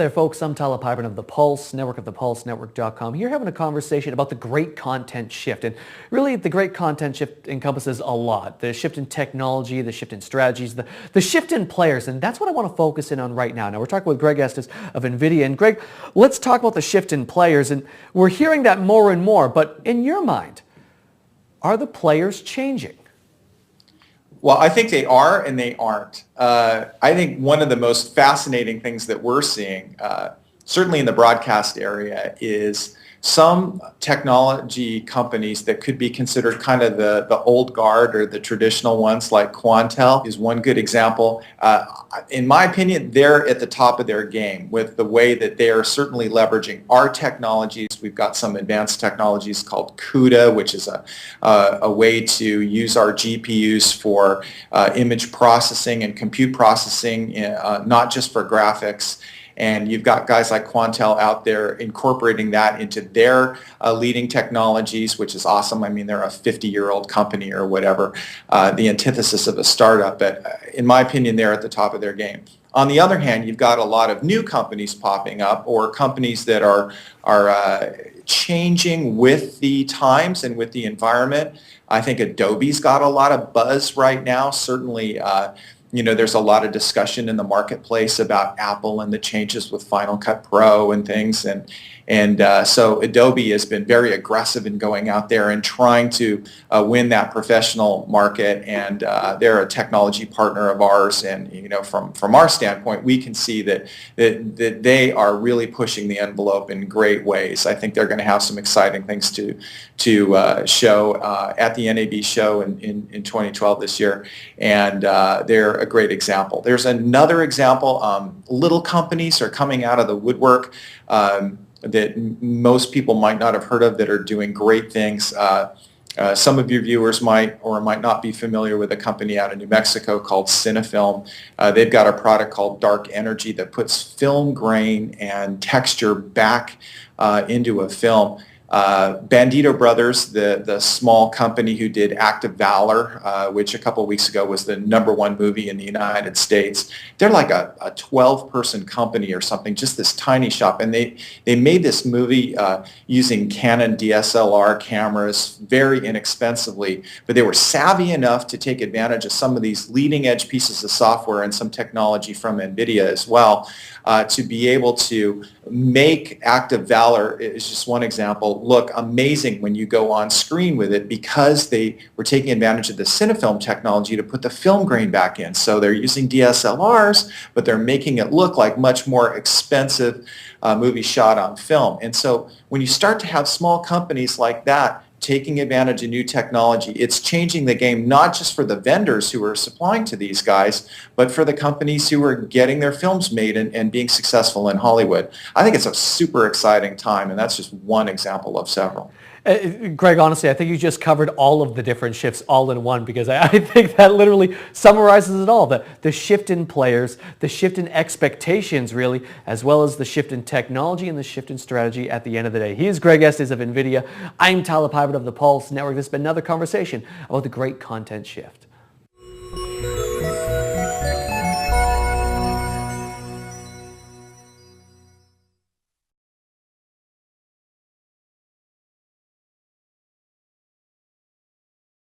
there, folks. I'm Pyburn of the Pulse Network of thepulsenetwork.com. Here having a conversation about the great content shift. And really, the great content shift encompasses a lot. The shift in technology, the shift in strategies, the shift in players. And that's what I want to focus in on right now. Now, we're talking with Greg Estes of NVIDIA. And Greg, let's talk about the shift in players. And we're hearing that more and more. But in your mind, are the players changing? Well, I think they are and they aren't. I think one of the most fascinating things that we're seeing, certainly in the broadcast area, is some technology companies that could be considered kind of the old guard or the traditional ones, like Quantel is one good example. In my opinion, they're at the top of their game with the way that they are certainly leveraging our technologies. We've got some advanced technologies called Cuda, which is a way to use our GPUs for image processing and compute processing, not just for graphics. And you've got guys like Quantel out there incorporating that into their leading technologies, which is awesome. I mean, they're a 50-year-old company or whatever, the antithesis of a startup. But in my opinion, they're at the top of their game. On the other hand, you've got a lot of new companies popping up, or companies that are changing with the times and with the environment. I think Adobe's got a lot of buzz right now. Certainly, there's a lot of discussion in the marketplace about Apple and the changes with Final Cut Pro and things. And so Adobe has been very aggressive in going out there and trying to win that professional market. And they're a technology partner of ours. And, from our standpoint, we can see that they are really pushing the envelope in great ways. I think they're going to have some exciting things to show at the NAB show in 2012 this year. And they're a great example. There's another example. Little companies are coming out of the woodwork that most people might not have heard of that are doing great things. Some of your viewers might or might not be familiar with a company out of New Mexico called Cinefilm. They've got a product called Dark Energy that puts film grain and texture back into a film. Bandito Brothers, the small company who did Act of Valor, which a couple of weeks ago was the #1 movie in the United States. They're like a 12-person company or something, just this tiny shop. And they made this movie using Canon DSLR cameras very inexpensively, but they were savvy enough to take advantage of some of these leading-edge pieces of software and some technology from NVIDIA as well, to be able to make Act of Valor, is just one example, look amazing when you go on screen with it, because they were taking advantage of the Cinefilm technology to put the film grain back in. So they're using DSLRs, but they're making it look like much more expensive movie shot on film. And so when you start to have small companies like that taking advantage of new technology, it's changing the game, not just for the vendors who are supplying to these guys, but for the companies who are getting their films made and being successful in Hollywood. I think it's a super exciting time, and that's just one example of several. Greg, honestly, I think you just covered all of the different shifts all in one, because I think that literally summarizes it all. The shift in players, the shift in expectations, really, as well as the shift in technology and the shift in strategy at the end of the day. He is Greg Estes of NVIDIA. I'm Pyburn of the Pulse Network. This has been another conversation about the great content shift.